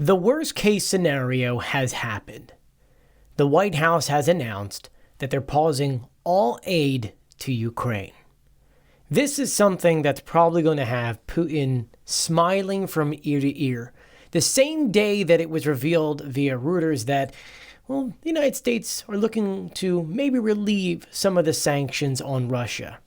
The worst case scenario has happened. The White House has announced that they're pausing all aid to Ukraine. This is something that's probably going to have Putin smiling from ear to ear. The same day that it was revealed via Reuters that, the United States are looking to maybe relieve some of the sanctions on Russia.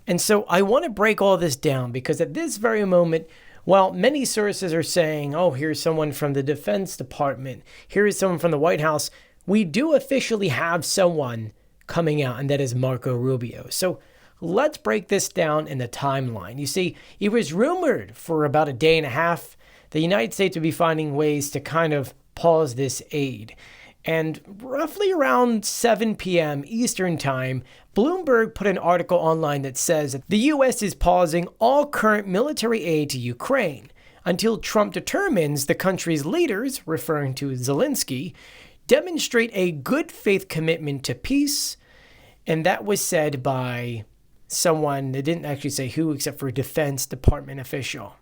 And so I want to break all this down because at this very moment, while many sources are saying, here's someone from the Defense Department, here is someone from the White House, we do officially have someone coming out, and that is Marco Rubio. So let's break this down in the timeline. You see, it was rumored for about a day and a half the United States would be finding ways to kind of pause this aid. And roughly around 7 p.m. Eastern Time, Bloomberg put an article online that says that the U.S. is pausing all current military aid to Ukraine until Trump determines the country's leaders, referring to Zelensky, demonstrate a good faith commitment to peace. And that was said by someone, they didn't actually say who except for a Defense Department official.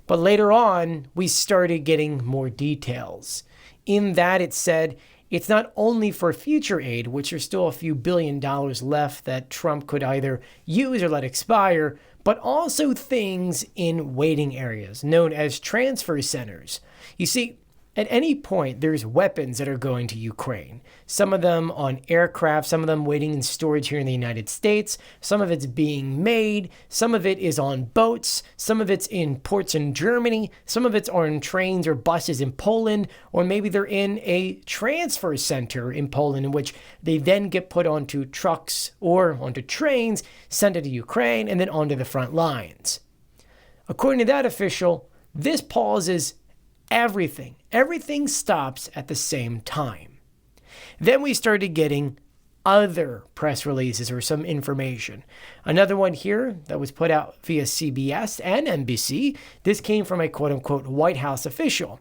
But later on, we started getting more details. In that it said it's not only for future aid, which are still a few $1 billion left that Trump could either use or let expire, but also things in waiting areas known as transfer centers. You see, at any point, there's weapons that are going to Ukraine. Some of them on aircraft, some of them waiting in storage here in the United States. Some of it's being made. Some of it is on boats. Some of it's in ports in Germany. Some of it's on trains or buses in Poland. Or maybe they're in a transfer center in Poland in which they then get put onto trucks or onto trains, sent to Ukraine, and then onto the front lines. According to that official, this pauses everything. Everything stops at the same time. Then we started getting other press releases or some information. Another one here that was put out via CBS and NBC. This came from a quote-unquote White House official.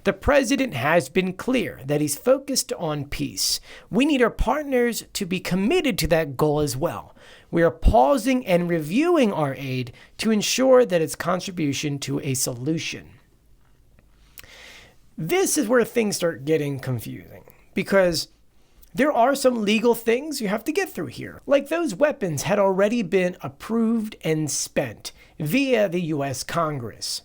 The president has been clear that he's focused on peace. We need our partners to be committed to that goal as well. We are pausing and reviewing our aid to ensure that its contribution to a solution. This is where things start getting confusing because there are some legal things you have to get through here. Like those weapons had already been approved and spent via the U.S. Congress.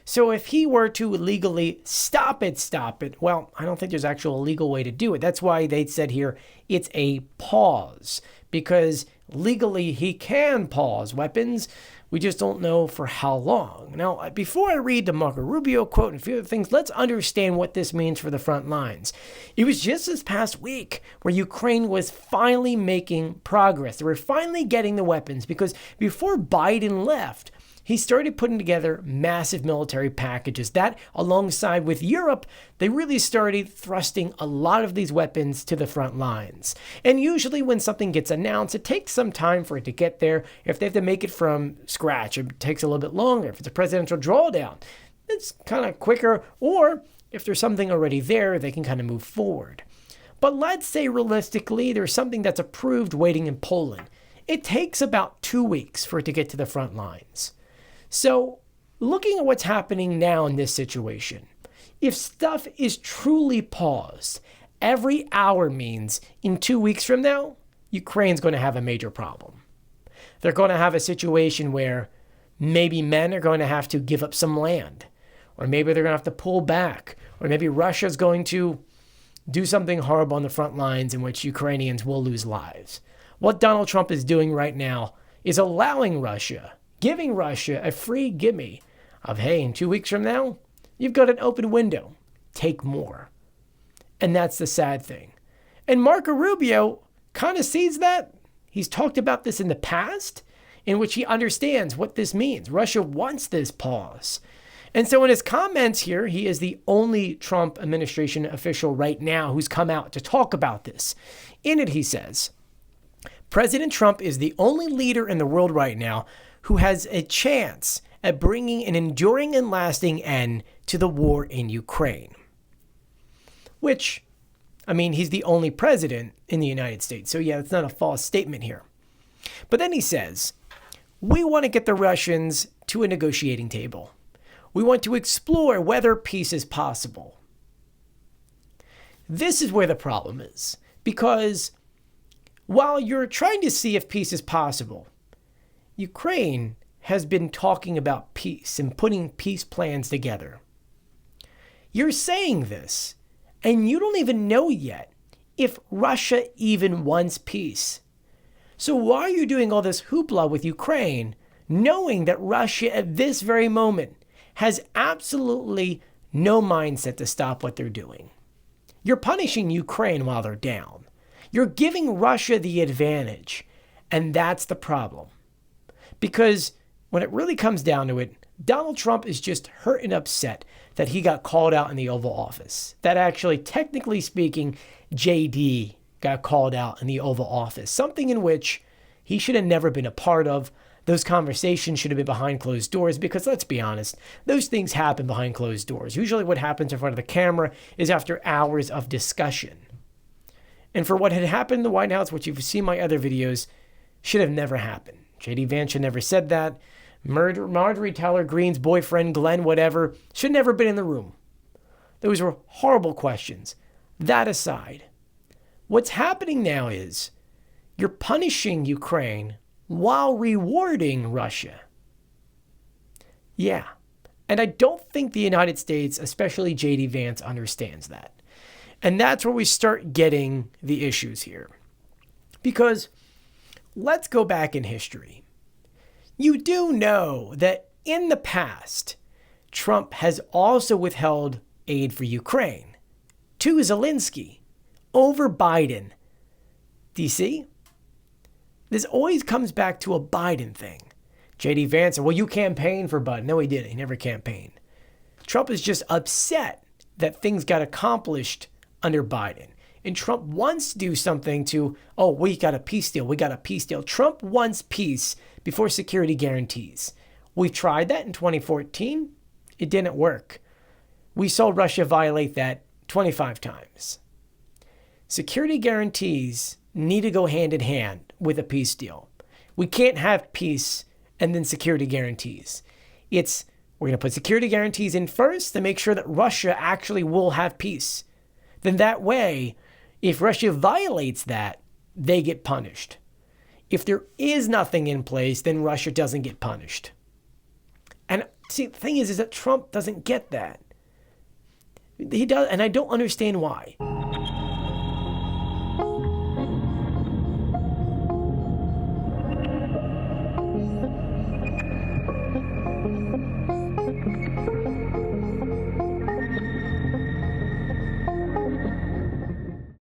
So if he were to legally stop it, well, I don't think there's actual legal way to do it. That's why they said here it's a pause because legally he can pause weapons. We just don't know for how long. Now, before I read the Marco Rubio quote and a few other things, let's understand what this means for the front lines. It was just this past week where Ukraine was finally making progress. They were finally getting the weapons because before Biden left, he started putting together massive military packages. That, alongside with Europe, they really started thrusting a lot of these weapons to the front lines. And usually when something gets announced, it takes some time for it to get there. If they have to make it from scratch, it takes a little bit longer. If it's a presidential drawdown, it's kind of quicker. Or if there's something already there, they can kind of move forward. But let's say realistically, there's something that's approved waiting in Poland. It takes about 2 weeks for it to get to the front lines. So, looking at what's happening now in this situation, if stuff is truly paused, every hour means in 2 weeks from now, Ukraine's going to have a major problem. They're going to have a situation where maybe men are going to have to give up some land, or maybe they're going to have to pull back, or maybe Russia's going to do something horrible on the front lines in which Ukrainians will lose lives. What Donald Trump is doing right now is allowing Russia, giving Russia a free gimme of, hey, in 2 weeks from now, you've got an open window. Take more. And that's the sad thing. And Marco Rubio kind of sees that. He's talked about this in the past, in which he understands what this means. Russia wants this pause. And so in his comments here, he is the only Trump administration official right now who's come out to talk about this. In it, he says, President Trump is the only leader in the world right now who has a chance at bringing an enduring and lasting end to the war in Ukraine. Which, I mean, he's the only president in the United States. So yeah, it's not a false statement here. But then he says, we want to get the Russians to a negotiating table. We want to explore whether peace is possible. This is where the problem is, because while you're trying to see if peace is possible, Ukraine has been talking about peace and putting peace plans together. You're saying this, and you don't even know yet if Russia even wants peace. So why are you doing all this hoopla with Ukraine, knowing that Russia at this very moment has absolutely no mindset to stop what they're doing? You're punishing Ukraine while they're down. You're giving Russia the advantage, and that's the problem. Because when it really comes down to it, Donald Trump is just hurt and upset that he got called out in the Oval Office. That actually, technically speaking, JD got called out in the Oval Office, something in which he should have never been a part of. Those conversations should have been behind closed doors because, let's be honest, those things happen behind closed doors. Usually what happens in front of the camera is after hours of discussion. And for what had happened in the White House, which you've seen my other videos, should have never happened. JD Vance should never said that. Marjorie Taylor Greene's boyfriend, Glenn, whatever, should never been in the room. Those were horrible questions. That aside, what's happening now is you're punishing Ukraine while rewarding Russia. Yeah, and I don't think the United States, especially JD Vance, understands that. And that's where we start getting the issues here. Because let's go back in history. You do know that in the past, Trump has also withheld aid for Ukraine to Zelensky over Biden. Do you see? This always comes back to a Biden thing. JD Vance said, well, you campaigned for Biden. No, he didn't. He never campaigned. Trump is just upset that things got accomplished under Biden. And Trump wants to do something to, oh, we got a peace deal. We got a peace deal. Trump wants peace before security guarantees. We tried that in 2014. It didn't work. We saw Russia violate that 25 times. Security guarantees need to go hand in hand with a peace deal. We can't have peace and then security guarantees. It's, we're going to put security guarantees in first to make sure that Russia actually will have peace. Then that way, if Russia violates that, they get punished. If there is nothing in place, then Russia doesn't get punished. And see, the thing is that Trump doesn't get that. He does, and I don't understand why.